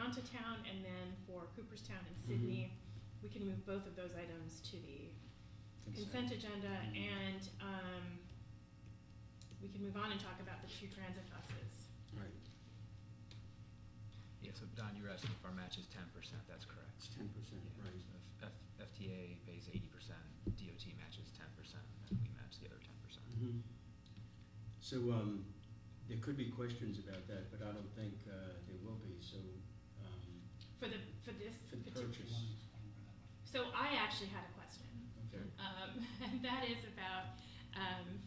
Toronto Town, and then for Cooperstown and Sydney, we can move both of those items to the consent agenda, and we can move on and talk about the 2 transit buses. Right. Yeah, so Don, you were asking if our match is 10%, that's correct. It's 10%, Yeah, right. so FTA pays 80%, DOT matches 10%, and we match the other 10%. So there could be questions about that, but I don't think there will be. So For this for the particular. purchase. So I actually had a question. Okay. And that is about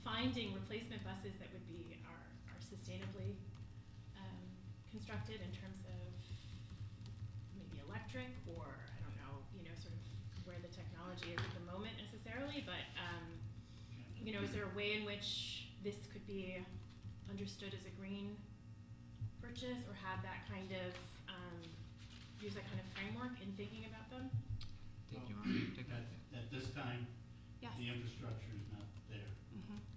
finding replacement buses that would be are sustainably constructed in terms of maybe electric, or I don't know, sort of where the technology is at the moment necessarily, but is there a way in which this could be understood as a green purchase, or have that kind of use that kind of framework in thinking about them? Dave, do you want to take that? At this time, Yes. the infrastructure is not there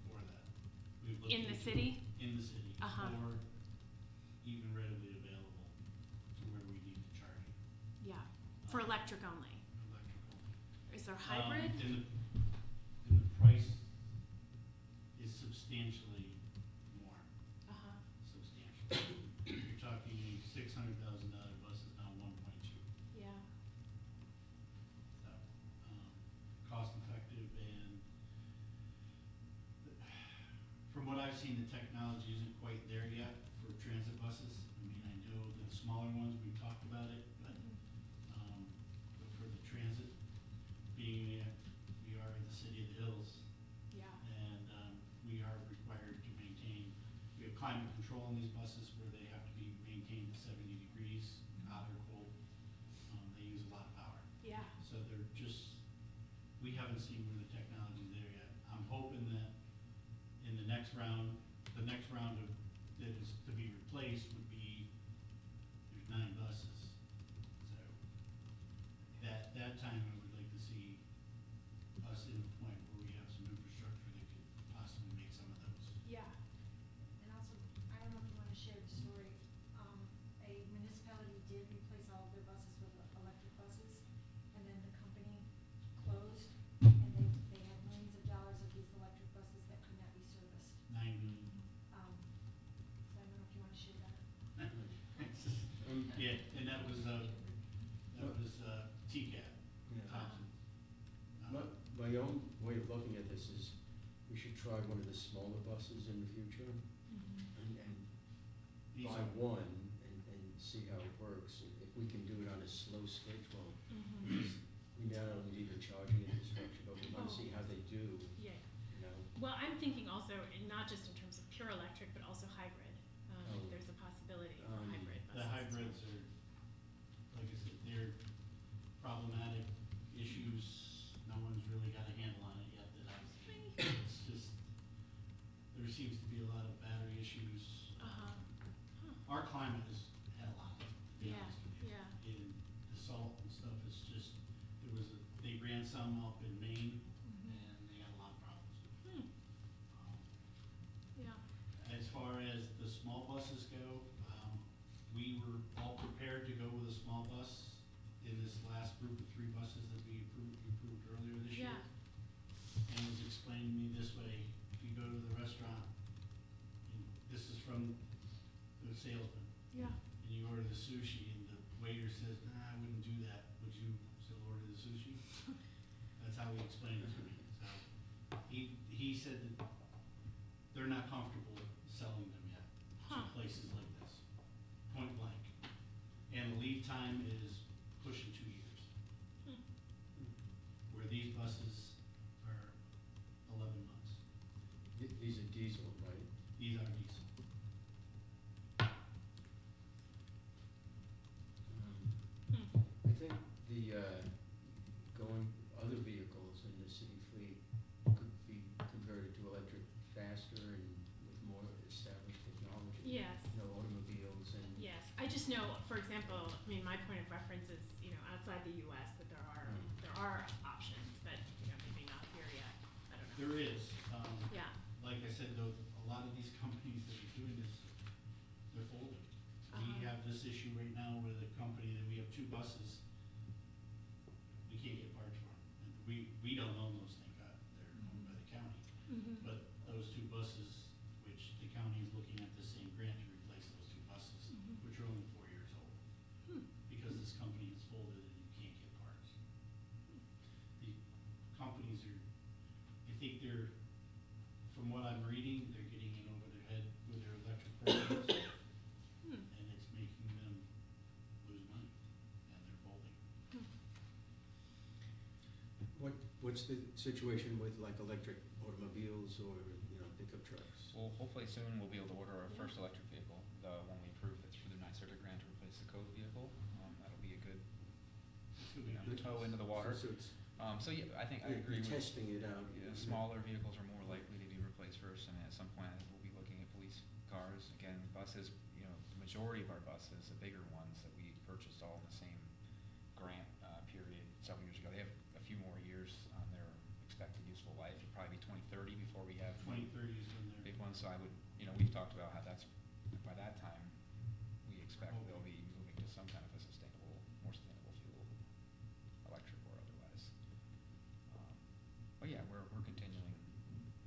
for that. We've looked In the into city? it in the city, Uh-huh. or even readily available to where we need to charge it. Yeah. For electric only. Electrical. Is there hybrid? And the price is substantially more, Uh-huh. substantially. You're talking a $600,000 bus is now 1.2. Yeah. So, cost effective, and from what I've seen, the technology isn't quite there yet for transit buses. I mean, I know the smaller ones, we've talked about it, but for the transit, being that we are in the city of the hills, Yeah. and we are required to maintain, we have climate control in these buses where they have to be maintained at 70 degrees, hot or cold. They use a lot of power. Yeah. So they're just, we haven't seen where the technology's there yet. I'm hoping that in the next round of, that is to be replaced would be, there's 9 buses. So that time I would like to see us in a point where we have some infrastructure that could possibly make some of those. Yeah. And also, I don't know if you want to share the story, a municipality did replace all of their buses with electric buses, and then the company closed, and they had millions of dollars of these electric buses that could not be serviced. 9 million. So I don't know if you want to share that. Yeah, and that was TCAT, Yeah. Thompson. My own way of looking at this is we should try one of the smaller buses in the future and These buy are- one and see how it works. If we can do it on a slow schedule, because we not only need the charging infrastructure, but we want to see how they do, Yeah. you know. Well, I'm thinking also, not just in terms of pure electric, but also hybrid. Oh. There's a possibility for hybrid buses. The hybrids are, like I said, they're problematic issues. No one's really got a handle on it yet that I've seen. It's just, there seems to be a lot of battery issues. Uh-huh. Our climate has had a lot, to be Yeah, honest with you. yeah. In the salt and stuff, it's just, they ran some up in Maine, and they had a lot of problems. Um, Yeah. As far as the small buses go, we were all prepared to go with a small bus in this last group of 3 buses that we approved earlier this year. Yeah. And it was explained to me this way: if you go to the restaurant, and this is from the salesman, Yeah. and you order the sushi, and the waiter says, "Nah, I wouldn't do that. Would you still order the sushi?" That's how he explained it to me. So he said that they're not comfortable selling them yet to Huh. places like this, point blank. And the lead time is pushing 2 years. Where these buses are 11 months. These are diesel, right? These are diesel. I think the going other vehicles in the city fleet could be converted to electric faster and with more established technology. Yes. You know, automobiles and. Yes. I just know, for example, I mean, my point of reference is, outside the U.S. that there are options, but, maybe not here yet. I don't know. There is. Yeah. Like I said, though, a lot of these companies that are doing this, they're folding. We Uh-huh. have this issue right now where the company buses, we can't get parts for them. And we don't own those, thank God, they're owned by the county. Mm-hmm. But those two buses, which the county is looking at the same grant to replace those two buses, Mhm. which are only 4 years old, Hmm. because this company is folded and you can't get parts. The companies are, I think they're, from what I'm reading, they're getting in over their head with their electric programs, Hmm. and it's making them lose money, and they're folding. Hmm. What's the situation with like electric automobiles or, you know, pickup trucks? Well, hopefully soon we'll be able to order our Yeah. first electric vehicle, the one we approved that's for the NYSERDA grant to replace the code vehicle. That'll be a good, It's gonna you be know, good. toe into the water. So it's, So yeah, I think I you're agree with. testing it out. Smaller vehicles are more likely to be replaced first, and at some point I think we'll be looking at police cars. Again, buses, you know, the majority of our buses, the bigger ones that we purchased all in the same grant period several years ago, they have a few more years on their expected useful life. It'll probably be 2030 before we have 2030 is when they're. big ones, so I would, you know, we've talked about how that's, by that time, we expect Okay. they'll be moving to some kind of a sustainable, more sustainable fuel, electric or otherwise. But yeah, we're continuing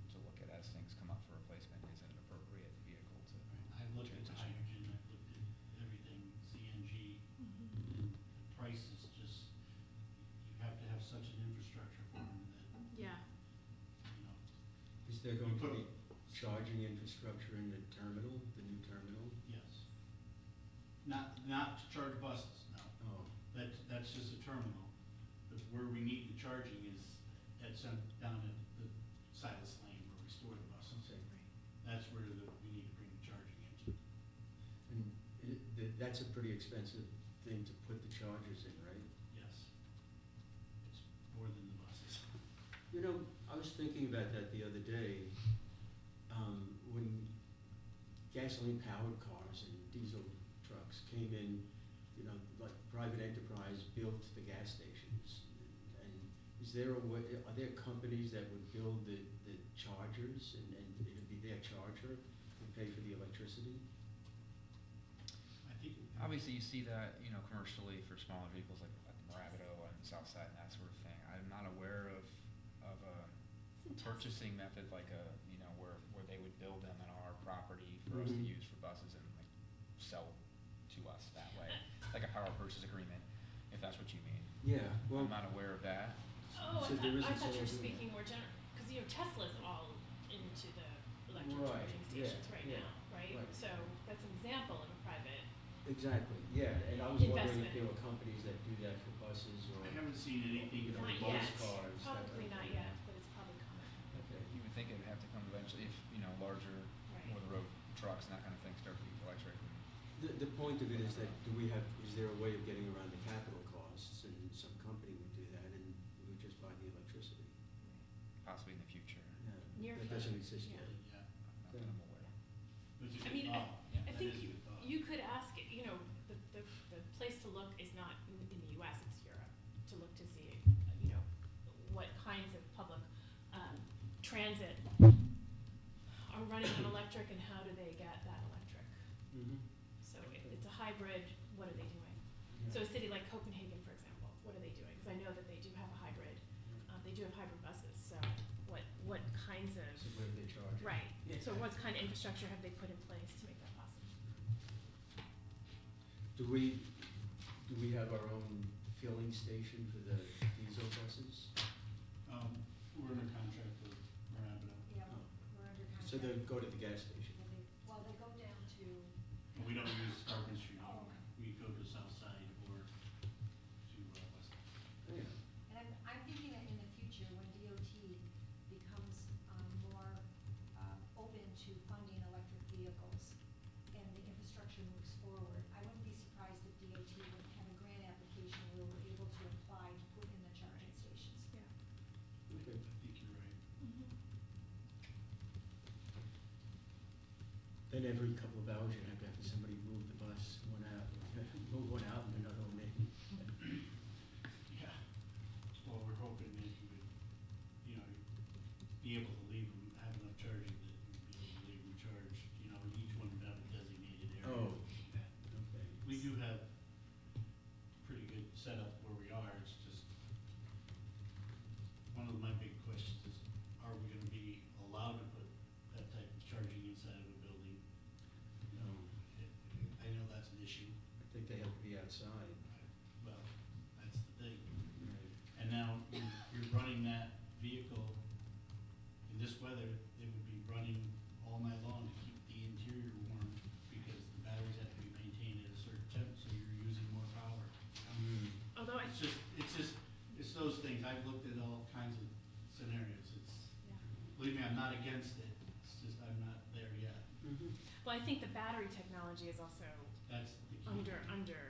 to look at, as things come up for replacement, is it an appropriate vehicle to I've looked at transition? hydrogen, I've looked at everything, CNG, Mhm. and the price is just, you have to have such an infrastructure for them that, Yeah. you know. Is there going to put be charging infrastructure in the terminal, the new terminal? Yes. Not to charge buses, no. Oh, That's just a terminal. But where we need the charging is down at the Silas Lane where we store the buses. okay. That's where we need to bring the charging into. And that's a pretty expensive thing to put the chargers in, right? Yes. It's more than the buses. You know, I was thinking about that the other day, when gasoline-powered cars and diesel trucks came in, you know, like private enterprise built the gas stations. And is there a way, are there companies that would build the chargers and it'd be their charger and pay for the electricity? I think. Obviously, you see that, you know, commercially for smaller vehicles like Moravito on the south side and that sort of thing. I'm not aware of a purchasing method like you know, where they would build them on our property for us to Mhm. use for buses and like sell to us that way, like a power purchase agreement, if that's what you mean. Yeah, well, I'm not aware of that. Oh, So there I isn't thought you were someone doing speaking more general, because, you know, Tesla's all into the electric Right, charging yeah, stations right yeah, now, right? right. So that's an example of a private, exactly, yeah, and I was wondering Investment. if there were companies that do that for buses or, I haven't seen anything you know, for not most yet, cars, that kind probably of not thing. yet, but it's probably coming, Okay. You would think it would have to come eventually if, you know, larger, right? over the road trucks and that kind of thing start to be electric. The point of it is that, is there a way of getting around the capital costs, and some company would do that, and we would just buy the electricity? Possibly in the future, Near That doesn't future, exist yeah. yet. Yeah. not that I'm aware. But it's a I good mean, thought. Yeah. I That think is a good thought. you could ask, you know, the place to look is not in the US, it's Europe, to look to see, you know, what kinds of public, transit are running on electric and how do they get that electric? Mm-hmm. So if it's a hybrid, what are they doing? So a city like Copenhagen, for example, what are they doing? Because I know that they do have a hybrid, they do have hybrid buses, so what kinds of, So where they charge. right, Yeah. so what kind of infrastructure have they put in place to make that possible? Do we have our own filling station for the diesel buses? We're under contract with Moravito. Yeah, Oh. we're under contract. So they go to the gas station? Well, they go down to, And we don't use Starkman Street anymore. We go to South Side or to West. Oh, yeah. and I'm thinking that in the future, when DOT becomes, more, open to funding electric vehicles and the infrastructure moves forward, I wouldn't be surprised if DOT would have a grant application where we're able to apply to put in the charging stations. Yeah. Okay. I think you're right. Then every couple of hours, you have to have somebody move the bus, one out, move one out and another one in. Yeah. Well, we're hoping that you would, you know, be able to leave them, have enough charging that you'd be able to leave them charged, you know, each one would have a designated area. Oh. Yeah. Okay. We do have pretty good set up where we are, it's just, one of my big questions is, are we gonna be allowed to put that type of charging inside of a building? You know, I know that's an issue, I think they have to be outside. well, that's the thing. Right. And now you're running that vehicle in this weather, it would be running all night long to keep the interior warm because the batteries have to be maintained at a certain temp, so you're using more power. Although I, It's those things, I've looked at all kinds of scenarios, yeah. believe me, I'm not against it, it's just I'm not there yet. Well, I think the battery technology is also That's the key. under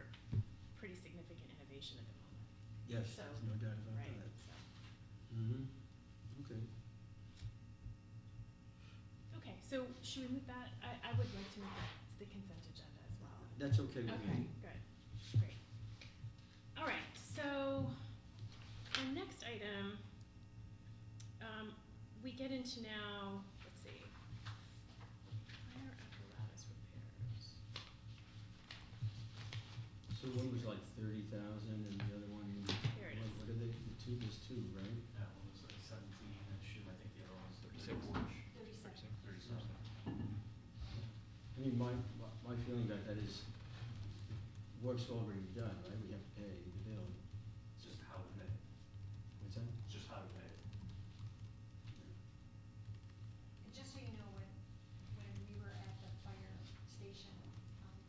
pretty significant innovation at the moment. Yes, So, there's no doubt about right, that. so, Okay. okay, so should we move that? I would like to move that to the consent agenda as well. That's okay with Okay, me. good, great. All right, so our next item, we get into now, let's see, fire apparatus repairs. So one was like 30,000 and the other one, Here it is. what are they, the two, there's two, right? That one was like 17-ish, and I think the other one was 36. 34-ish. 37. I mean, my feeling about that is, work's already done, right? We have to pay the bill. It's just how to pay it. What's that? It's just how to pay it. And just so you know, when we were at the fire station,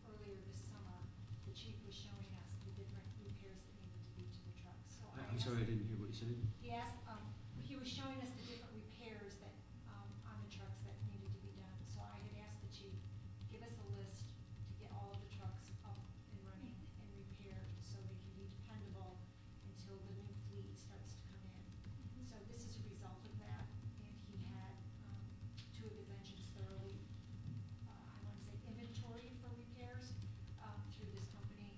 earlier this summer, the chief was showing us the different repairs that needed to be to the trucks, so I I'm asked. sorry, I didn't hear what you said. He asked, he was showing us the different repairs that, on the trucks that needed to be done, so I had asked the chief, give us a list to get all of the trucks up and running and repaired, so they can be dependable until the new fleet starts to come in. So this is a result of that, and he had, two of his engines thoroughly, I wanna say inventory for repairs, through this company,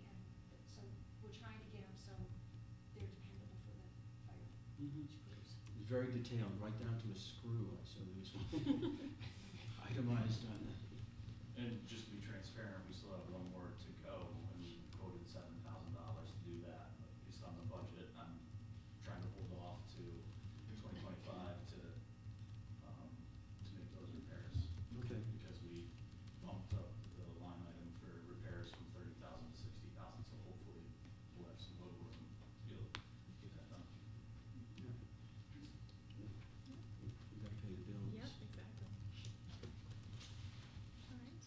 and so we're trying to get them so they're dependable for the fire crews. It's very detailed, right down to a screw, I saw there was itemized on that. And just to be transparent, we still have one more to go, and we quoted $7,000 to do that, but based on the budget, I'm trying to hold off to 2025 to make those repairs. Okay. Because we bumped up the line item for repairs from 30,000 to 60,000, so hopefully we'll have some wiggle room to be able to get that done. Yeah. We gotta pay the bills. Yep, exactly. All right.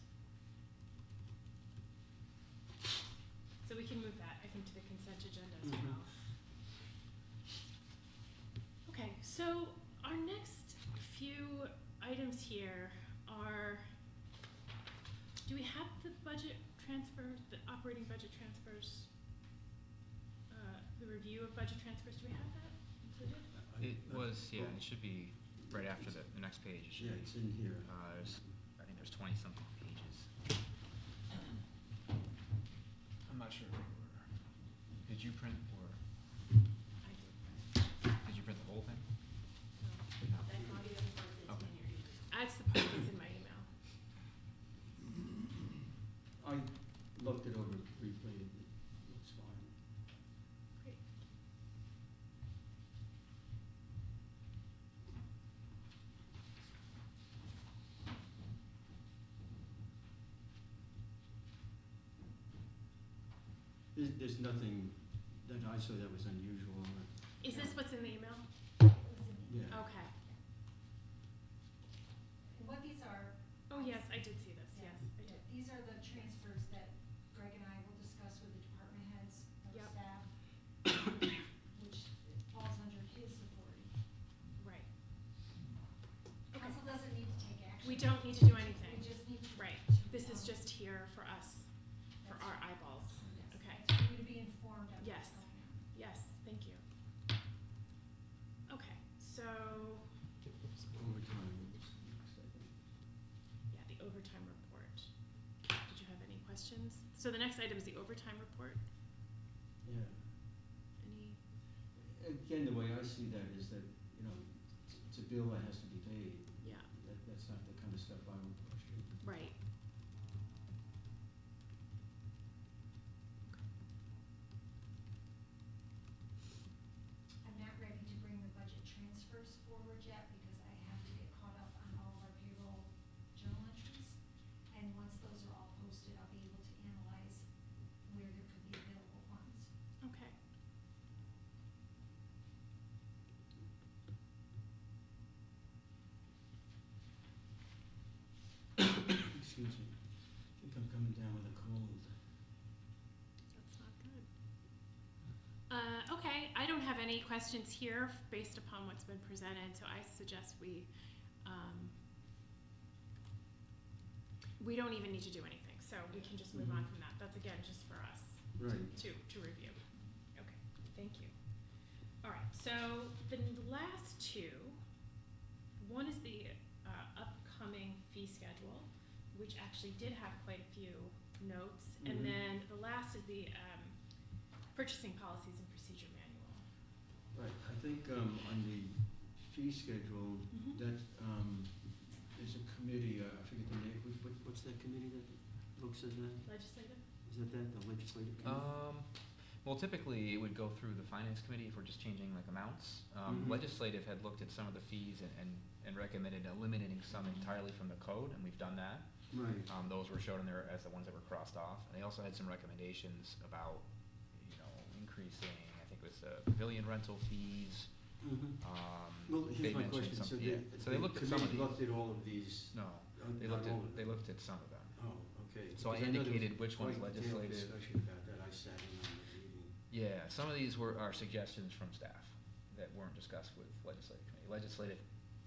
So we can move that, I think, to the consent agenda as Mhm. well. Okay, so our next few items here are, do we have the budget transfer, the operating budget transfers? The review of budget transfers, do we have that included? It was, yeah, it should be right after the next page. It should Yeah, be. it's in here. I think there's 20-something pages. I'm not sure if they were. Did you print or, I did. did you print the whole thing? No, that copy of the board is Okay. in your email. That's the part that's in my email. I looked it over briefly, it looks fine. Great. There's nothing that I saw that was unusual. Is this what's in the email? Yeah. Okay. And what these are. Oh, yes, I did see this, yes, I Yeah, did. these are the transfers that Greg and I will discuss with the department heads, or Yep. staff, which falls under his authority. Right. Okay. Council doesn't need to take action. We don't need to do anything. We just need to. Right. to, This is just here for us, for That's our right. eyeballs. Yes, Okay. that's for you to be informed of Yes. what's going on. Yes, thank you. Okay, so, Overtime was next, I think. yeah, the overtime report. Did you have any questions? So the next item is the overtime report. Yeah. Any, Again, the way I see that is that, you know, it's a bill that has to be paid. yeah, That's not the kind of stuff I would question. right. any questions here based upon what's been presented, so I suggest we don't even need to do anything, so we can just move on Mhm. from that. That's again, just for us Right. to review. Okay, thank you. All right, so the last two, one is the upcoming fee schedule, which actually did have quite a few notes, Mhm. and then the last is the purchasing policies and procedure manual. Right, I think, on the fee schedule, Mhm. that, there's a committee, I forget the name, what's that committee that looks at that? Legislative? Is that the legislative committee? Well, typically, it would go through the finance committee if we're just changing like amounts. Mhm. Legislative had looked at some of the fees and recommended eliminating some entirely from the code, and we've done that. Right. Those were shown in there as the ones that were crossed off. And they also had some recommendations about, increasing, I think it was pavilion rental fees. Mhm. Well, They here's my mentioned question, so some, the, yeah. So they looked at some of committee these. looked at all of these? No, they not looked all of at, they them. looked at some of them. Oh, okay. So I Because know there was indicated which one's quite a detailed legislative. discussion about that, I sat in on the meeting. Yeah, some of these are suggestions from staff that weren't discussed with legislative committee. Legislative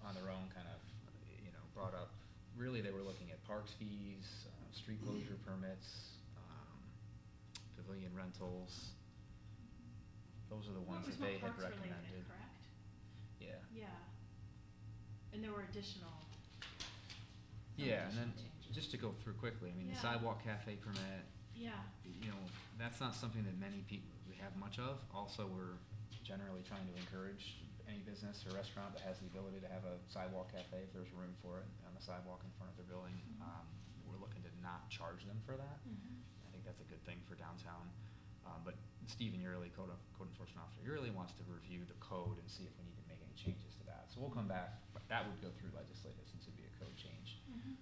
on their own kind of, brought up, really they were looking at parks fees, street closure permits, pavilion rentals. Those are the ones that they had What was more parks recommended. related, correct? Yeah. Yeah. And there were additional. Yeah, and then changes. just to go through quickly, the Yeah. sidewalk cafe permit, Yeah. that's not something that many people, we have much of. Also, we're generally trying to encourage any business or restaurant that has the ability to have a sidewalk cafe, if there's room for it, on the sidewalk in front of their building. We're looking to not charge them for that. Mhm. I think that's a good thing for downtown. But Stephen Yearly, code enforcement officer, Yearly wants to review the code and see if we need to make any changes to that. So we'll come back, but that would go through legislative since it'd be a code change. Mhm.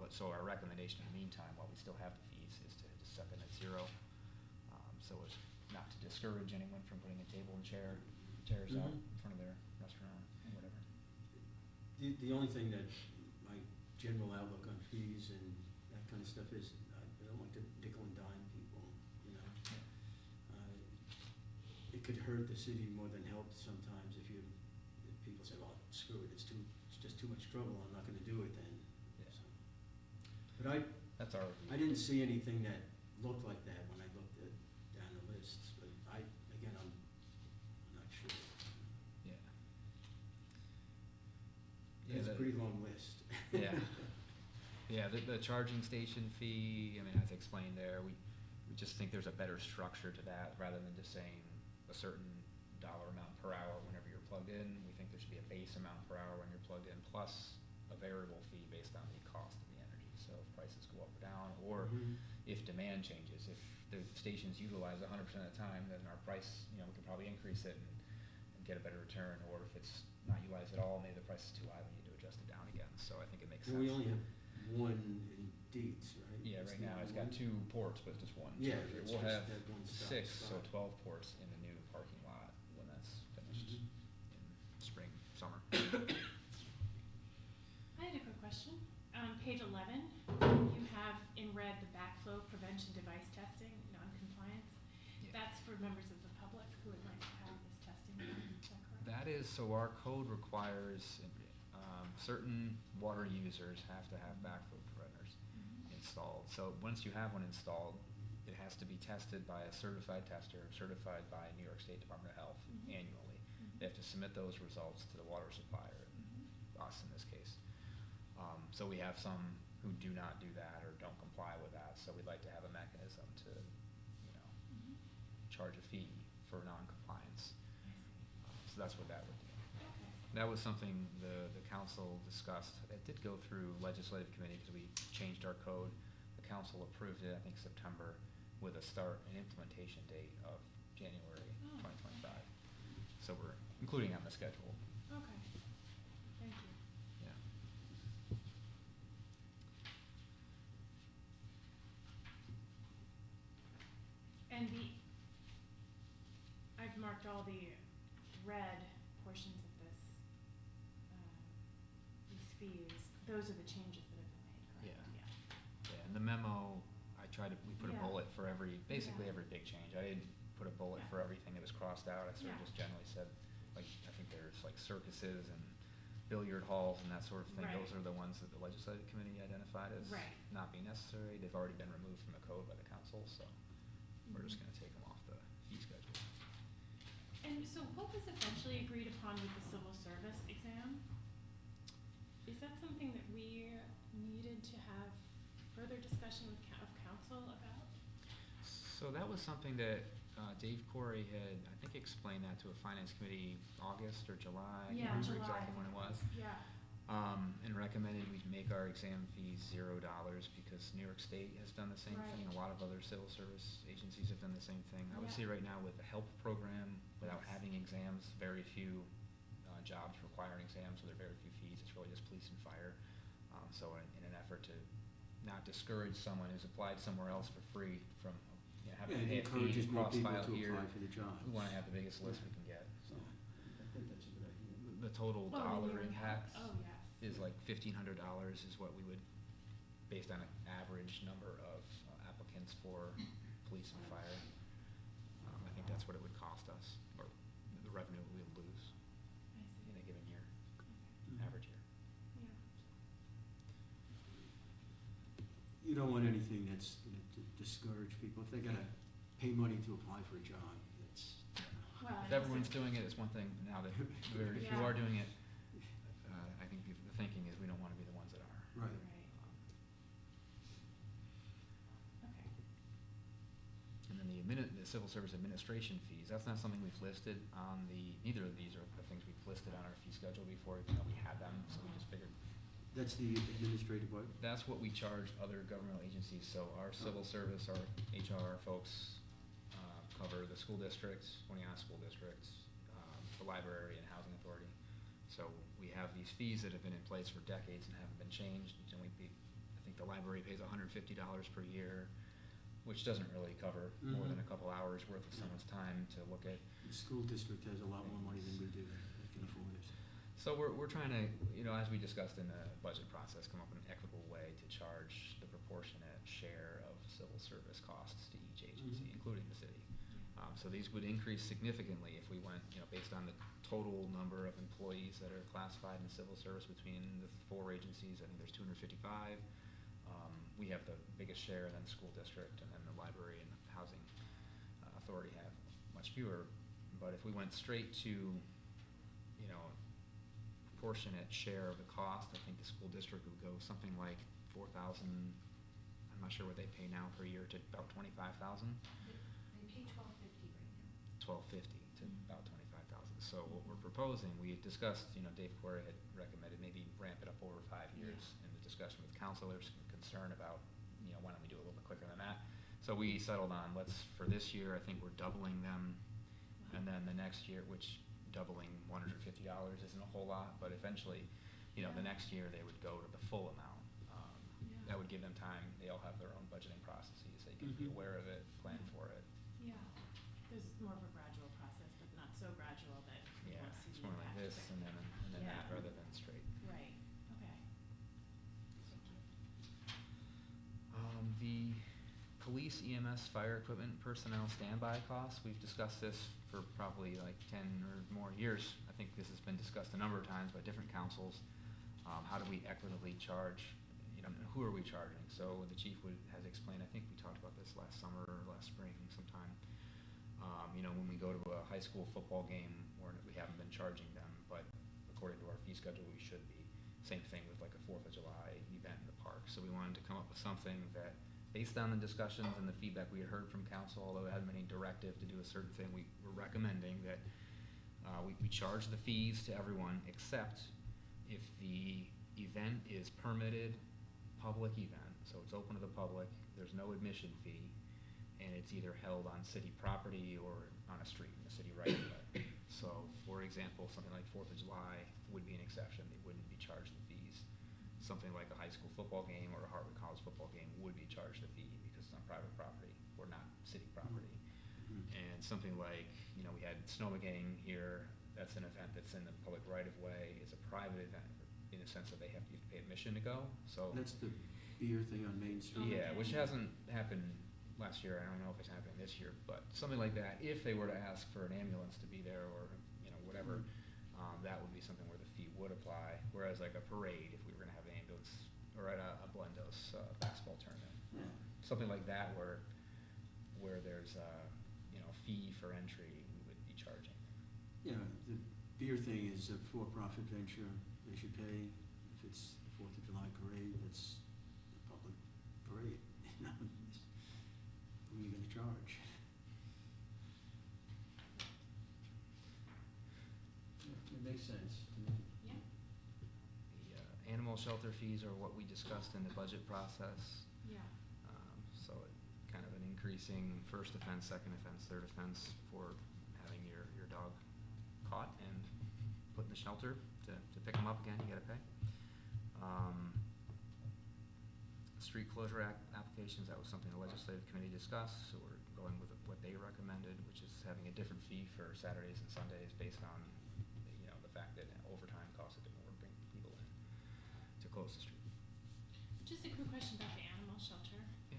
So our recommendation in the meantime, while we still have the fees, is to just set them at zero. So as not to discourage anyone from putting a table and chairs out Mhm. in front of their restaurant or whatever. The only thing that my general outlook on fees and that kind of stuff is, I don't like to nickel and dime people, It could hurt the city more than help sometimes if people say, well, screw it, it's just too much trouble, I'm not gonna do it then. Yeah. So. But That's our. I didn't see anything that looked like that when I looked down the lists, but I'm not sure. Yeah. It's a pretty long list. Yeah. Yeah, the charging station fee, as explained there, we just think there's a better structure to that, rather than just saying a certain dollar amount per hour whenever you're plugged in. We think there should be a base amount per hour when you're plugged in, plus a variable fee based on the cost of the energy. So if prices go up or down, or Mhm. if demand changes, if the station's utilized 100% of the time, then our price, we could probably increase it and get a better return. Or if it's not utilized at all, maybe the price is too high, we need to adjust it down again. So I think it makes sense. And we only have one in Dietz, right? Yeah, That's right the now only it's got one? 2 ports, but just one Yeah, charger. it's We'll just have that one stop 6, so spot. 12 ports in the new parking lot when that's finished Mhm. in spring, summer. I had a quick question. Page 11, you have in red the backflow prevention device testing, non-compliance. Yeah. That's for members of the public who would like to have this testing done, is that correct? That is, so our code requires certain water users have to have backflow preventers Mhm. installed. So once you have one installed, it has to be tested by a certified tester, certified by New York State Department of Health Mhm. annually. Mhm. They have to submit those results to the water supplier, Mhm. us in this case. So we have some who do not do that or don't comply with that, so we'd like to have a mechanism to, Mhm. charge a fee for non-compliance. I see. So that's what that would do. Okay. That was something the council discussed. It did go through legislative committee because we changed our code. The council approved it, I think, September, with a start and implementation date of January Oh. 2025. So we're including on the schedule. Okay, thank you. Yeah. And I've marked all the red portions of this, these fees. Those are the changes that have been made, correct? Yeah. Yeah, and the memo, we put a Yeah. bullet for basically Yeah. every big change. I didn't put put a bullet Yeah. for everything that was crossed out. I sort of Yeah. just generally said, like, I think there's like circuses and billiard halls and that sort of thing. Right. Those are the ones that the legislative committee identified as Right. not being necessary. They've already been removed from the code by the council, so we're just Mhm. gonna take them off the fee schedule. And so what was eventually agreed upon with the civil service exam? Is that something that we needed to have further discussion with of council about? So that was something that Dave Corey had, I think, explained that to a finance committee August or July. I Yeah, can't remember July. exactly when it was. Yeah. And recommended we make our exam fees $0 because New York State has done the same thing. Right. A lot of other civil service agencies have done the same thing. I would Yeah. say right now with the HELP program, without Yes. having exams, very few jobs requiring exams, so there are very few fees. It's really just police and fire. So in an effort to not discourage someone who's applied somewhere else for free from having to Yeah, pay it a fee encourages and more cross people file to here, apply for the job. we wanna have the biggest list we can get, so. I think that's a good idea. The total Well, dollar and your impact Oh, yes. is like $1,500 is what we would, based on an average number of applicants for police and fire. I think that's what it would cost us, or the revenue we would lose I see. in a given year, Okay. average year. Yeah. You don't want anything that's gonna discourage people. If they gotta pay money to apply for a job, it's, Well, If and everyone's also- doing it, it's one thing. Now that if you Yeah. are doing it, I think the thinking is we don't wanna be the ones that are. right. Right. Okay. And then the civil service administration fees, that's not something we've listed on neither of these are the things we've listed on our fee schedule before, even though we had them, so we just figured. That's the administrative what? That's what we charge other governmental agencies, so our civil service, our HR folks, cover the school districts, Winnebago School Districts, the library and housing authority. So we have these fees that have been in place for decades and haven't been changed, and I think the library pays $150 per year, which doesn't really cover more than a couple hours worth of someone's time to look at. The school district has a lot more money than we do. They can afford it. So we're trying to, as we discussed in the budget process, come up with an equitable way to charge the proportionate share of civil service costs to each agency, Mhm. including the city. So these would increase significantly if we went, based on the total number of employees that are classified in civil service between the 4 agencies. I think there's 255. We have the biggest share, and then the school district, and then the library and the housing authority have much fewer. But if we went straight to, proportionate share of the cost, I think the school district would go something like 4,000. I'm not sure what they pay now per year, to about 25,000. They pay $12.50 right now. 1250 to about 25,000. So what we're proposing, we had discussed, Dave Corey had recommended maybe ramp it up over 5 years. In the discussion with council, there's concern about, why don't we do it a little bit quicker than that? So we settled on, for this year, I think we're doubling them. And then the next year, which doubling $150 isn't a whole lot, but eventually, the next year they would go to the full amount. Yeah. That would give them time. They all have their own budgeting processes. They can be Mhm. aware of it, plan for it. Yeah. There's more of a gradual process, but not so gradual that you Yeah, won't see it's the more like impact this and then Yeah. that rather than straight. Right, okay. Thank you. The police, EMS, fire equipment, personnel standby costs, we've discussed this for probably like 10 or more years. I think this has been discussed a number of times by different councils. How do we equitably charge, who are we charging? So the chief has explained, I think we talked about this last summer or last spring sometime. When we go to a high school football game, we haven't been charging them, but according to our fee schedule, we should be. Same thing with like a 4th of July event in the park. So we wanted to come up with something that, based on the discussions and the feedback we had heard from council, although it hadn't been any directive to do a certain thing, we were recommending that we charge the fees to everyone, except if the event is permitted public event, so it's open to the public, there's no admission fee, and it's either held on city property or on a street in the city right away. So, for example, something like 4th of July would be an exception. They wouldn't be charged the fees. Something like a high school football game or a Harvard College football game would be charged a fee because it's on private property or not city property. Mhm. And something like, we had Snowmageddon here, that's an event that's in the public right of way. It's a private event in the sense that you have to pay admission to go, so. That's the beer thing on Main Street. Yeah, which hasn't happened last year, I don't know if it's happening this year, but something like that, if they were to ask for an ambulance to be there or, you know, whatever, that would be something where the fee would apply, whereas like a parade, if we were gonna have an ambulance, or at a Blendos, basketball tournament, something like that where there's a, you know, fee for entry, we would be charging. Yeah, the beer thing is a for-profit venture, they should pay. If it's the Fourth of July parade, that's a public parade, you know, who are you gonna charge? Yeah, it makes sense to me. Yeah. The animal shelter fees are what we discussed in the budget process. Yeah. So it kind of an increasing first offense, second offense, third offense for having your dog caught and put in the shelter. To pick them up again, you gotta pay. Street closure applications, that was something the legislative committee discussed, so we're going with what they recommended, which is having a different fee for Saturdays and Sundays based on, you know, the fact that overtime costs a bit more to bring people in to close the street. Just a quick question about the animal shelter. Yeah.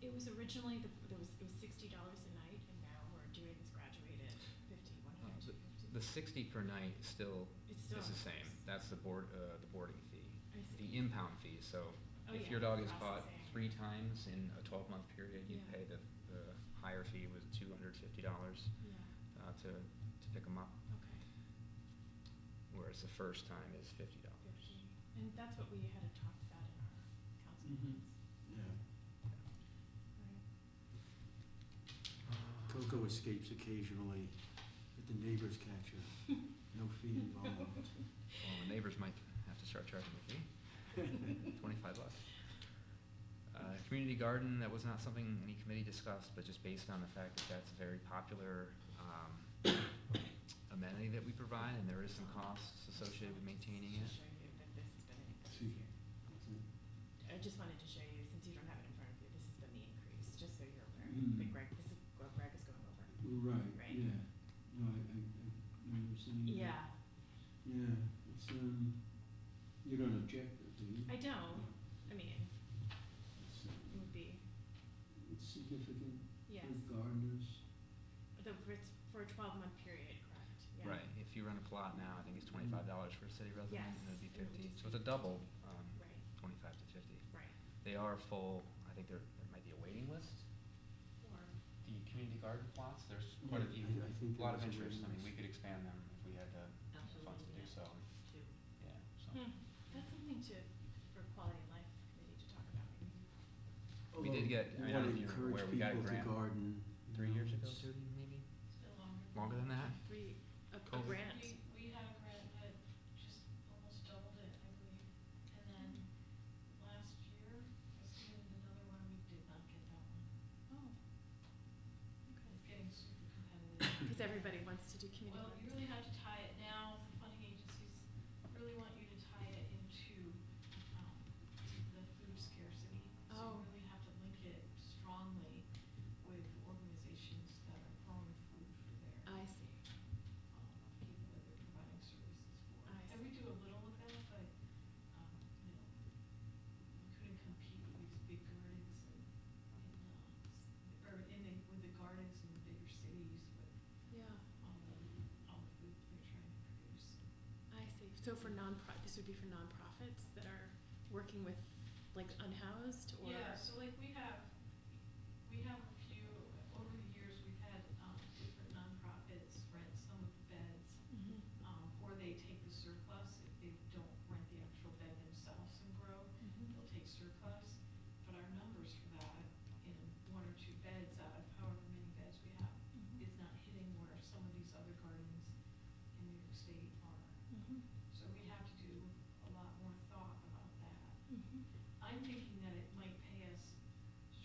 It was originally, it was $60 a night, and now we're doing this graduated 50, 150. The 60 per night is still It's is still the same. That's the boarding fee. I see. The impound fee, so Oh, if yeah, your dog is caught processing. 3 times in a 12-month period, you'd Yeah. pay the higher fee was $250 Yeah, to pick them up, okay. whereas the first time is $50. 50. And that's what we had talked about in our council Mhm. meetings. Yeah. Right. Coco escapes occasionally, but the neighbors catch her. No fee involved. Well, the neighbors might have to start charging a fee. $25. Community garden, that was not something any committee discussed, but just based on the fact that that's a very popular amenity that we provide, and there is some costs associated with maintaining it. To show you that this has been an increase See. here. I just wanted to show you, since you don't have it in front of you, this has been the increase, just so you're aware. Mm. But Greg, this is what Greg is going over. Right, Right. yeah. No, I remember seeing that. Yeah, Yeah, it's, you don't object, do you? I don't, I mean, It's, it would be, it's significant yes, for gardeners. it's for a 12-month period, correct? Yeah. Right, if you run a plot now, I think it's $25 for a city resident, Yes, and it'd be it would 50, just so it's a be- double, Right, 25 to 50. right. They are full, I think there might be a waiting list. Or, The community garden plots, there's quite a few, I think a lot of there was a interest, I mean, waiting we could expand them if we had the funds to do so, yeah, so. that's something for quality of life committee to talk about, maybe. We did get, I mean, I don't know if you remember where we got a grant, Encourage people to garden. 3 years ago, It's- Judy, maybe? Still longer. Longer than that? A COVID. grant. We had a grant that just almost doubled it, I believe. And then last year, I submitted another one, we did not get that one. Oh, It's getting super competitive. because everybody wants to do community Well, garden. you really have to tie it now, the funding agencies really want you to tie it into, the food scarcity. So Oh. you really have to link it strongly with organizations that are growing food for their I see. people that they're providing services for. I And we see. do a little of that, but, you know, we couldn't compete with these big gardens or with the gardens in the bigger cities with Yeah, all the food that they're trying to produce. I see. So for this would be for nonprofits that are working with, like, unhoused or? Yeah, so like we have a few, over the years, we've had, different nonprofits rent some of the beds. Mhm. Or they take the surplus, if they don't rent the actual bed themselves and grow, Mhm. they'll take surplus. But our numbers for that in 1 or 2 beds out of however many beds we have Mhm. is not hitting where some of these other gardens in New York State are. Mhm. So we'd have to do a lot more thought about that. Mhm. I'm thinking that it might pay us to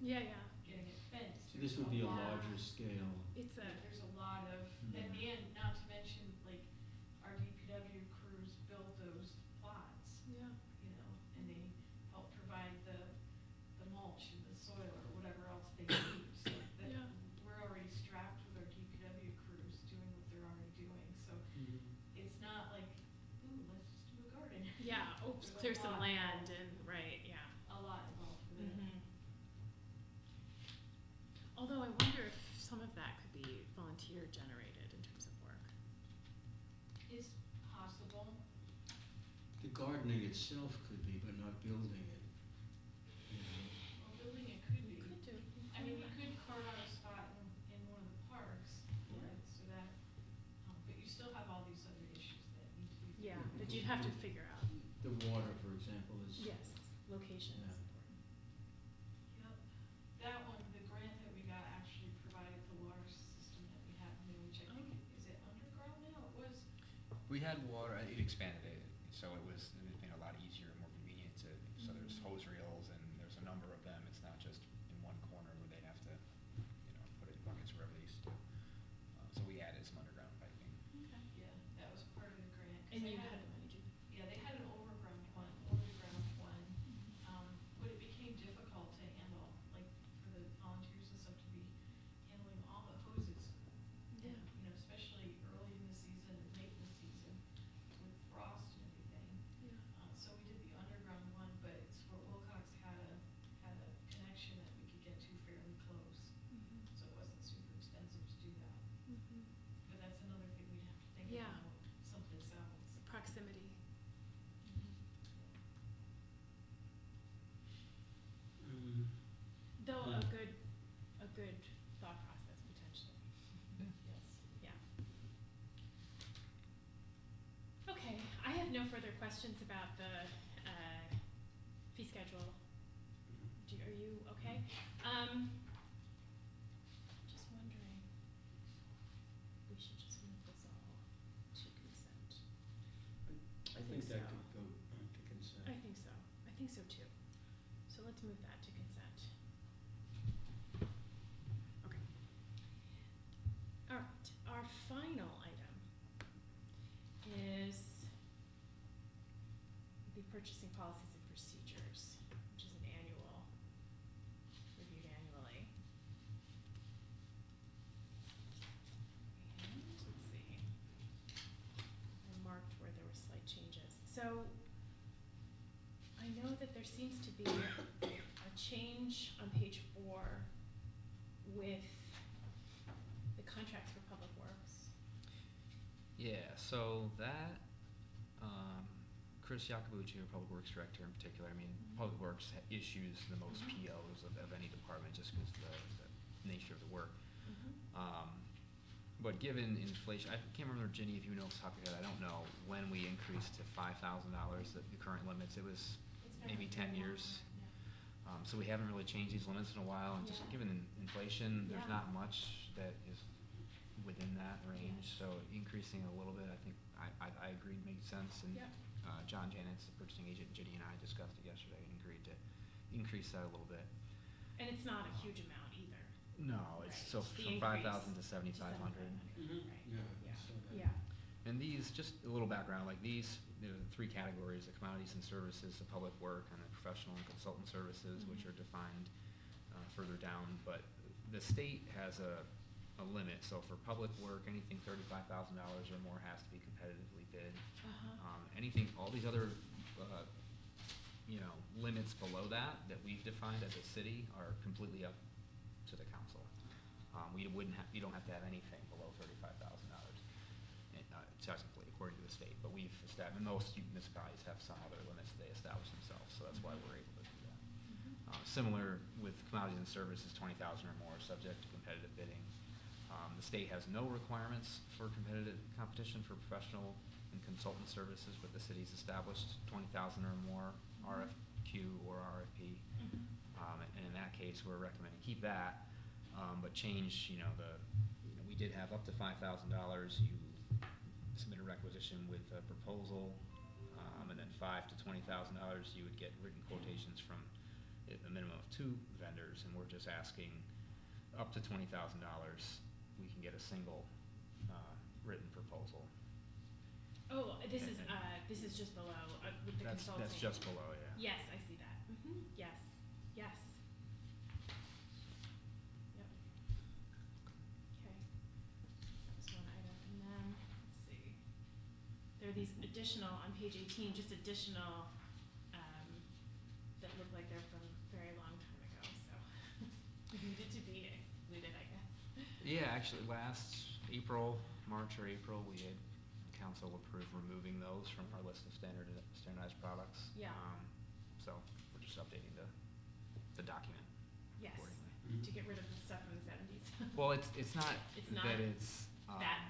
Yeah, yeah. getting it fenced. So this There's would be a lot- larger scale. It's a, There's a lot of, and not to mention, like, our DPW crews build those plots, yeah. you know, and they help provide the mulch and the soil or whatever else they need. So that Yeah. we're already strapped with our DPW crews doing what they're already doing, so it's not like, ooh, let's just do a garden. Yeah, oops, There's a clear some lot land involved. and, right, yeah. A lot involved with it. Mhm. Although I wonder if some of that could be volunteer generated in terms of work. Is possible. The gardening itself could be, but not building it. You know? Well, building it could be. Could do. I mean, we could carve out a spot in one of the parks for it, so that, but you still have all these other issues that need to be. Yeah, but you'd have to figure out, The water, for example, is. yes, location is Yeah. important. Yep. That one, the grant that we got actually provided the water system that we have now, which I think, is it underground now? It was, We had water, it expanded it, so it made it a lot easier and more convenient to, so there's hose reels and there's a number of them. It's not just in one corner where they have to, put it in buckets wherever they used to. So we added some underground piping. Okay. yeah, that was part of the grant. 'Cause And they you had the money to, Yeah, they had an underground one, but it became difficult to handle, like, for the volunteers and stuff to be handling all the hoses. yeah. And, especially early in the season and late in the season with frost and everything. Yeah. So we did the underground one, but Sport Wilcox had a connection that we could get to fairly close, Mhm. so it wasn't super expensive to do that. Mhm. But that's another thing we'd have to think Yeah. about someplace else. Proximity. Mm. Though Yeah. a good thought process potentially. Yes. Yeah. Okay, I have no further questions about the fee schedule. Are you okay? Just wondering, we should just move this all to consent. I think think that so. could go on to consent. I think so. I think so too. So let's move that to consent. Okay. All right, our final item is the purchasing policies and procedures, which is an annual, reviewed annually. And let's see. I marked where there were slight changes. So I know that there seems to be a change on page 4 with the contracts for public works. Yeah, so that, Chris Yacobucci, our Public Works Director in particular, I mean, Public Works issues the most POs of any department just because the nature of the work. But given inflation, I can't remember, Ginny, if you know off the top of your head, I don't know, when we increased to $5,000, the current limits, it was maybe 10 years. So we haven't really changed these limits in a while, and just Yeah. given inflation, there's Yeah. not much that is within that range, Yes. so increasing a little bit, I think, I agreed made sense, and Yep. John Janet's the purchasing agent, Ginny and I discussed it yesterday and agreed to increase that a little bit. And it's not a huge amount either. No, it's Right. so The from increase 5,000 to to 7,500. Mhm. Right. Yeah, Yeah. so that- Yeah. And these, just a little background, like these, the three categories, the commodities and services, the public work, and the professional and consultant services, which Mhm. are defined further down. But the state has a limit, so for public work, anything $35,000 or more has to be competitively bid. Uh-huh. Anything, all these other, limits below that we've defined as a city are completely up to the council. You don't have to have anything below $35,000, technically, according to the state, but we've established, and most municipalities have some other limits that they establish themselves, so that's why we're able to do that. Similar with commodities and services, 20,000 or more, subject to competitive bidding. The state has no requirements for competitive competition for professional and consultant services, but the city's established 20,000 or more RFQ or RFP. And in that case, we're recommending keep that, but change, we did have up to $5,000. You submit a requisition with a proposal, and then $5,000 to $20,000, you would get written quotations from a minimum of 2 vendors, and we're just asking up to $20,000, we can get a single, written proposal. Oh, this is just below, with the consulting. That's just below, yeah. Yes, I see that. Yes, yes. Yep. Okay. That was one item, and then, let's see. There are these additional, on page 18, just additional, that look like they're from a very long time ago, so needed to be excluded, I guess. Yeah, actually, last March or April, we had council approve removing those from our list of standardized products. Yeah. So we're just updating the document Yes, accordingly. to get rid of the stuff from the 70s. Well, it's not It's not that it's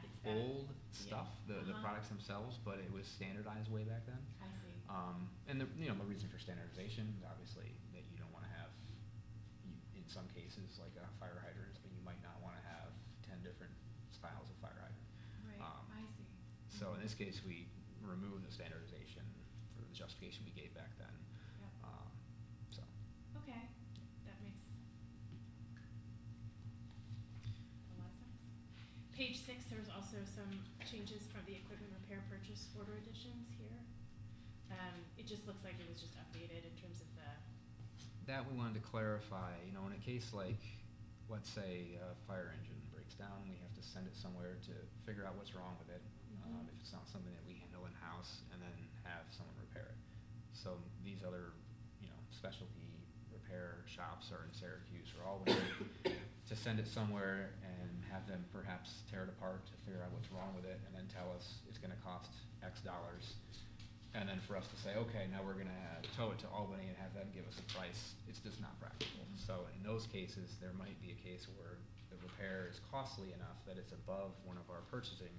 it's that. old stuff, the Uh-huh. products themselves, but it was standardized way back then. I see. And the reason for standardization is obviously that you don't wanna have, in some cases, like fire hydrants, but you might not wanna have 10 different styles of fire hydrant. Right, I see. So in this case, we removed the standardization for the justification we gave back then. Yep. So, Okay, that makes a lot of sense. Page 6, there's also some changes from the equipment repair purchase order additions here. It just looks like it was just updated in terms of the, that we wanted to clarify, in a case like, let's say a fire engine breaks down, we have to send it somewhere to figure out what's wrong with it. If it's not something that we handle in-house, and then have someone repair it. So these other, specialty repair shops are in Syracuse or Albany, to send it somewhere and have them perhaps tear it apart to figure out what's wrong with it, and then tell us it's gonna cost X dollars. And then for us to say, okay, now we're gonna tow it to Albany and have them give us a price, it's just not practical. So in those cases, there might be a case where the repair is costly enough that it's above one of our purchasing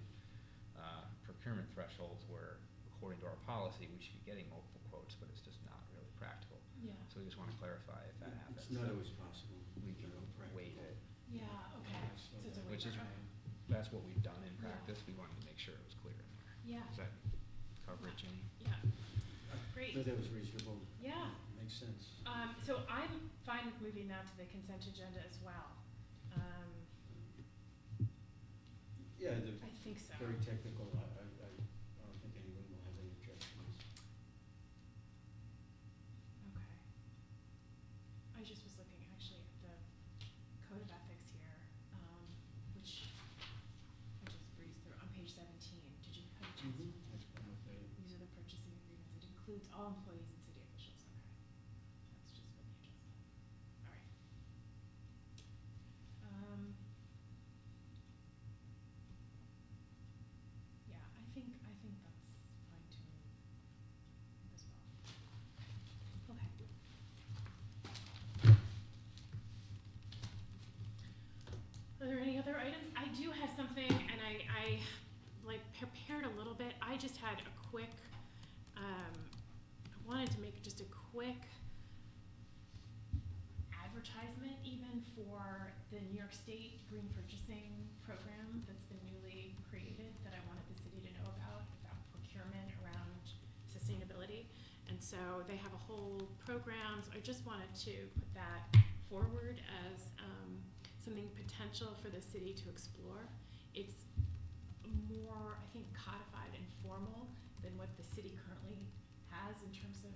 procurement thresholds, where according to our policy, we should be getting multiple quotes, but it's just not really practical. yeah. So we just wanna clarify if that happens. It's not always possible. We can practical. waive it, Yeah, okay. So it's a which is, waiver. that's what we've done in Yeah. practice, we wanted to make sure it was clear in there. Yeah, Is that coverage, Jenny? yeah. Great. No, that was reasonable. Yeah. Makes sense. So I'm fine with moving now to the consent agenda as well. Yeah, I think so. very technical. I don't think anyone will have any objections. Okay. I just was looking actually at the code of ethics here, which I just breezed through on page 17. Did you have a chance? That's fine with me. These are the purchasing agreements. It includes all employees and city officials. Okay. That's just what the adjustment. All right. Yeah, I think that's fine to move as well. Okay. Are there any other items? I do have something, and I prepared a little bit. I just had a quick, I wanted to make just a quick advertisement even for the New York State Green Purchasing Program that's been newly created, that I wanted the city to know about procurement around sustainability. And so they have a whole program, so I just wanted to put that forward as something potential for the city to explore. It's more, I think, codified and formal than what the city currently has in terms of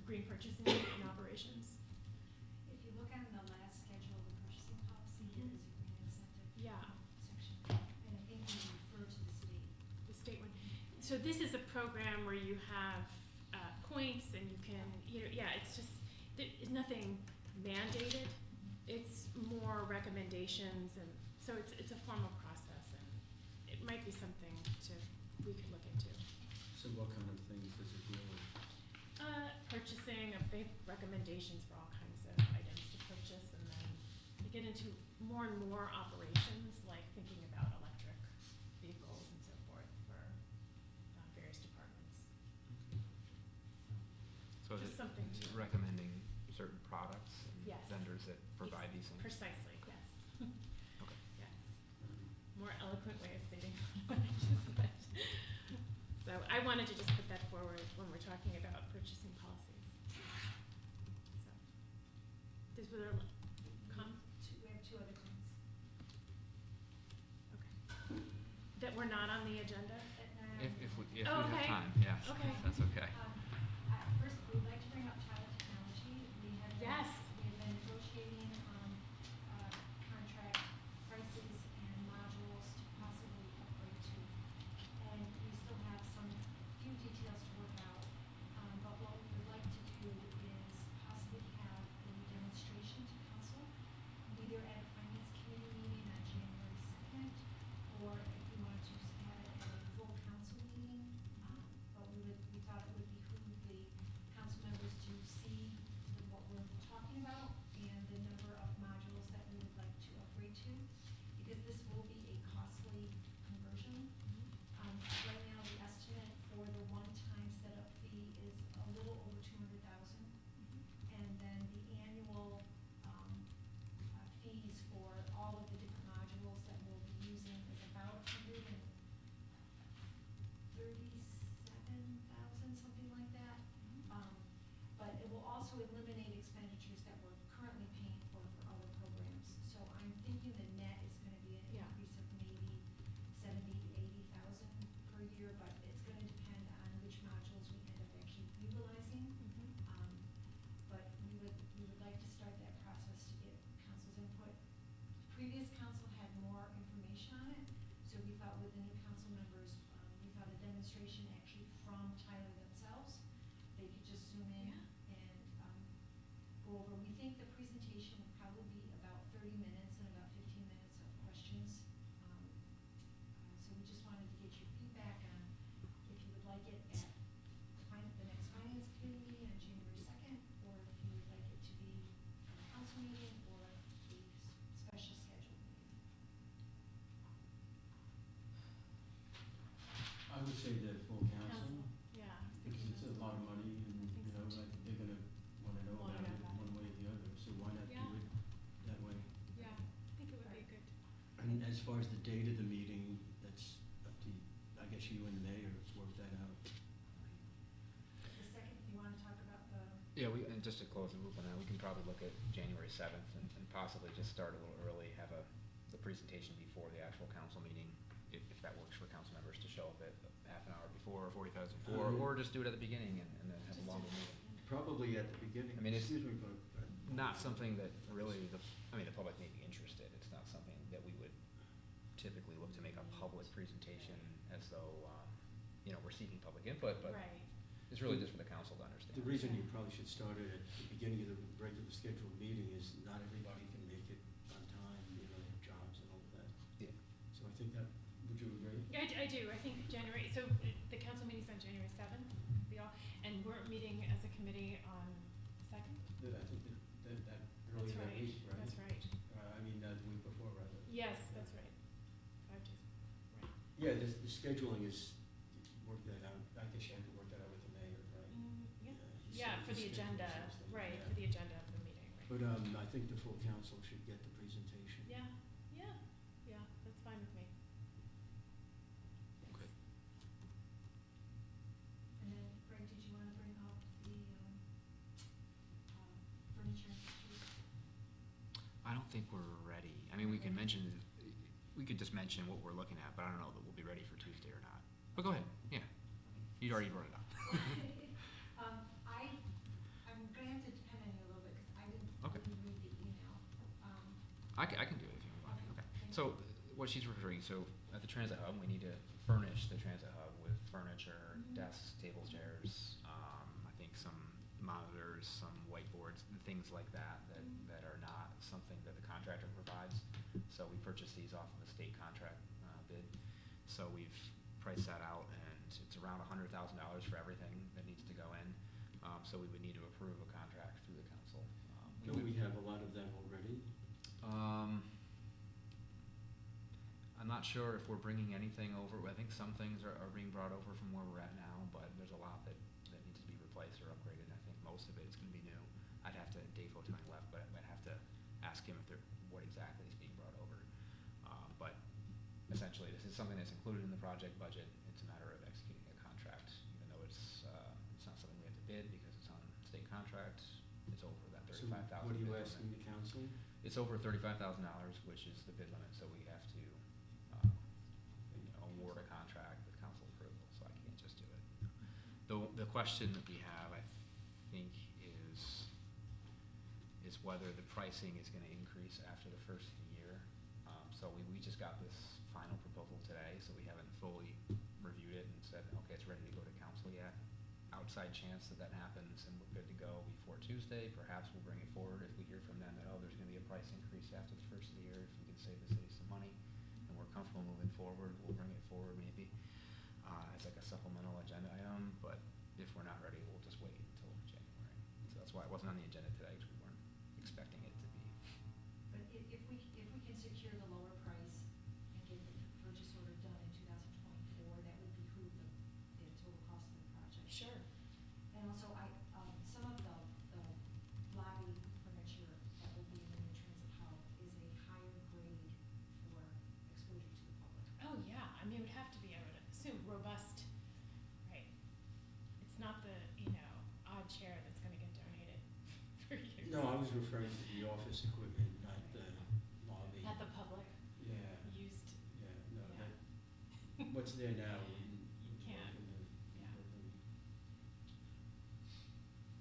green purchasing and operations. If you look at the last schedule of the purchasing policy, there is a green incentive Yeah. section, and I think we refer to the city. The state one. So this is a program where you have points, and you can, it's just, there's nothing mandated. It's more recommendations, and so it's a formal process, and it might be something we could look into. So what kind of things does it deal with? Purchasing, a big recommendations for all kinds of items to purchase, and then we get into more and more operations, like thinking about electric vehicles and so forth for various departments. So is Just it something is it to- recommending certain products and Yes. vendors that provide these things? Precisely, yes. Okay. Yes. More eloquent way of stating what I just said. So I wanted to just put that forward when we're talking about purchasing policies. Does there come, We have two other ones. okay. That were not on the agenda? If we Oh, have okay. time, yes, Okay. that's okay. First, we'd like to bring up Tyler Technology. Yes. We have been negotiating, contract prices and modules to possibly upgrade to. And we still have some, few details to work out. But what we would like to do is possibly have a demonstration to council, either at a finance committee meeting on January 2nd, or if we wanted to have it at a full council meeting. But we thought it would behoove the council members to see what we're talking about and the number of modules that we would like to upgrade to, because this will be a costly conversion. Right now, the estimate for the one-time setup fee is a little over 200,000. And then the annual, fees for all of the different modules that we'll be using is about 137,000, something like that. But it will also eliminate expenditures that we're currently paying for other programs. So I'm thinking the net is gonna be an Yeah. increase of maybe 70 to 80,000 per year, but it's gonna depend on which modules we end up actually utilizing. But we would like to start that process to get council's input. Previous council had more information on it, so we thought with the new council members, we thought a demonstration actually from Tyler themselves. They could just zoom in and, go over. We think the presentation will probably be about 30 minutes and about 15 minutes of questions. So we just wanted to get your feedback on if you would like it at the next finance committee meeting on January 2nd, or if you would like it to be a council meeting or a special scheduled meeting. I would say the full council, Yeah. because it's a lot of money and, I think you know, so, like, they're gonna wanna know Wanna about know it about it. one way or the other, so why not do Yeah. it that way? Yeah, I think it would be good. And as far as the date of the meeting, that's up to, I guess you and the mayor work that out. The second, you wanna talk about the, Yeah, and just to close the loop on that, we can probably look at January 7th and possibly just start a little early, have the presentation before the actual council meeting, if that works for council members to show up at half an hour before, or 45 minutes before, or just do it at the beginning and then have a longer meeting. Probably at the beginning. I mean, it's- Excuse me, but. Not something that really, the public may be interested, it's not something that we would typically look to make a public presentation as though, we're seeking public input, but Right. it's really just for the council to understand. The reason you probably should start it at the beginning of the regular scheduled meeting is not everybody can make it on time, you know, they have jobs and all of that. Yeah. So I think that, would you agree? Yeah, I do, I think January, so the council meeting's on January 7th, and we're meeting as a committee on the 2nd? I think that early That's that right, week, right? that's right. The week before, rather. Yes, that's right. 5 days, right. Yeah, the scheduling is, work that out, I guess you have to work that out with the mayor, right? Yeah, he yeah, set for the schedule agenda, or something, right, yeah. for the agenda of the meeting, right. But, I think the full council should get the presentation. Yeah, that's fine with me. Okay. and then Greg, did you wanna bring up the, furniture and pictures? I don't think we're ready. I mean, we could just mention what we're looking at, but I don't know that we'll be ready for Tuesday or not. But go ahead, yeah. You'd already brought it up. I'm gonna have to depend on you a little bit, cause I didn't Okay. really read the email. I can do it if you want. Okay, Okay. thank So what she's referring, so at the transit hub, we need to furnish the transit hub with furniture, Mhm. desks, tables, chairs, I think some monitors, some whiteboards, and things like that Mhm. that are not something that the contractor provides. So we purchased these off of a state contract bid. So we've priced that out, and it's around $100,000 for everything that needs to go in. So we would need to approve a contract through the council. Don't we have a lot of that already? I'm not sure if we're bringing anything over. I think some things are being brought over from where we're at now, but there's a lot that needs to be replaced or upgraded. I think most of it is gonna be new. I'd have to, Dave Fotoning left, but I'd have to ask him what exactly is being brought over. But essentially, this is something that's included in the project budget. It's a matter of executing a contract, even though it's not something we have to bid because it's on state contract. It's over that So $35,000. what are you bid limit. asking the council? It's over $35,000, which is the bid limit, so we have to, award a contract with council approval, so I can't just do it. The question that we have, I think, is whether the pricing is gonna increase after the first year. So we just got this final proposal today, so we haven't fully reviewed it and said, okay, it's ready to go to council yet. Outside chance that happens and we're good to go before Tuesday, perhaps we'll bring it forward if we hear from them that, oh, there's gonna be a price increase after the first of the year, if we can save the city some money, and we're comfortable moving forward, we'll bring it forward maybe, as like a supplemental agenda item, but if we're not ready, we'll just wait until January. So that's why it wasn't on the agenda today, because we weren't expecting it to be. But if we can secure the lower price and get the purchase order done in 2024, that would behoove the total cost of the project. Sure. And also, some of the lobby furniture that will be in the new transit hall is a higher grade for exposure to the public. Oh, yeah, I mean, it would have to be, I would assume, robust, right? It's not the, odd chair that's gonna get donated for years. No, I was referring to the office equipment, not the lobby. At the public Yeah, used, yeah, no, Yeah. what's there now wouldn't Can't, work in the. yeah. building.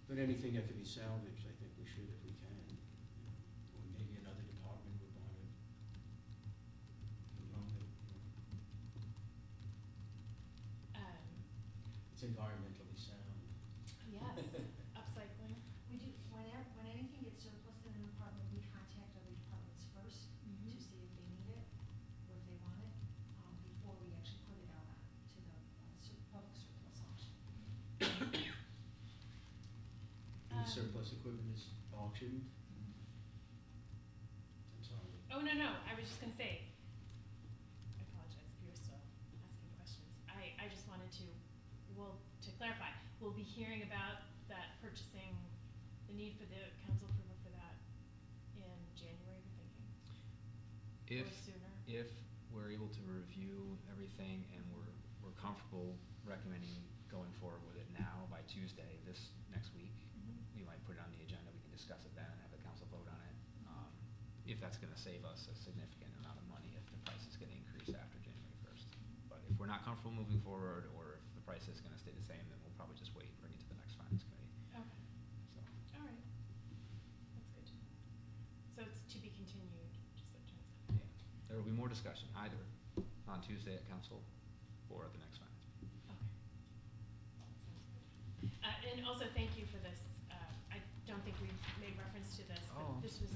But anything that could be salvaged, I think we should if we can. Or maybe another department would want to. It's environmentally sound. Yes, upcycling. We do, when anything gets surplus in an department, we contact other departments first to see if they need it or if they want it, before we actually put it out to the public surplus auction. And the surplus equipment is auctioned? I'm sorry. Oh, no, I was just gonna say, I apologize if you were still asking questions. I just wanted to clarify, we'll be hearing about that purchasing, the need for the council approval for that in January, we're thinking? Or sooner? If we're able to review everything and we're comfortable recommending going forward with it now by Tuesday, this next week, we might put it on the agenda, we can discuss it then and have the council vote on it. If that's gonna save us a significant amount of money, if the price is gonna increase after January 1st. But if we're not comfortable moving forward, or if the price is gonna stay the same, then we'll probably just wait and bring it to the next finance committee, Okay, so. all right. That's good to know. So it's to be continued, just so it turns out. Yeah, there will be more discussion either on Tuesday at council or at the next finance. Okay. Sounds good. And also, thank you for this. I don't think we've made reference to this, Oh. but this was,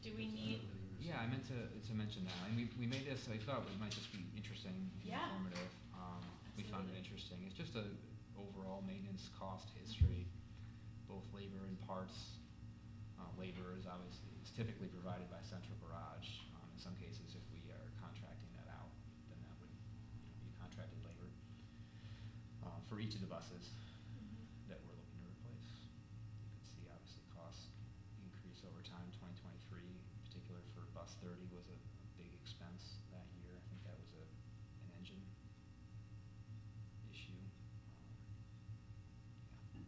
do we need, Yeah, I meant to mention that, and we made this, I thought it might just be interesting and Yeah. informative. We found it Absolutely. interesting, it's just a overall maintenance cost history, both labor and parts. Labor is obviously, is typically provided by Central Garage. In some cases, if we are contracting that out, then that would, be contracted labor, for each of the buses that we're looking to replace. You can see obviously costs increase over time. 2023, in particular for bus 30, was a big expense that year. I think that was an engine issue. Yeah.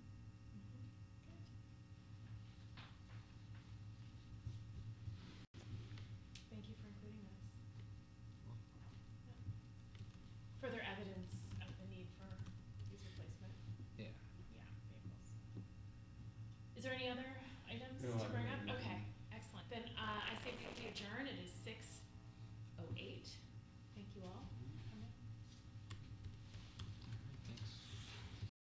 thank you for including this. Further evidence of the need for these replacement, Yeah. vehicles. Is there any other items No, to I bring don't up? have anything. Okay, excellent. Then, I say we adjourn. It is 6:08. Thank you all.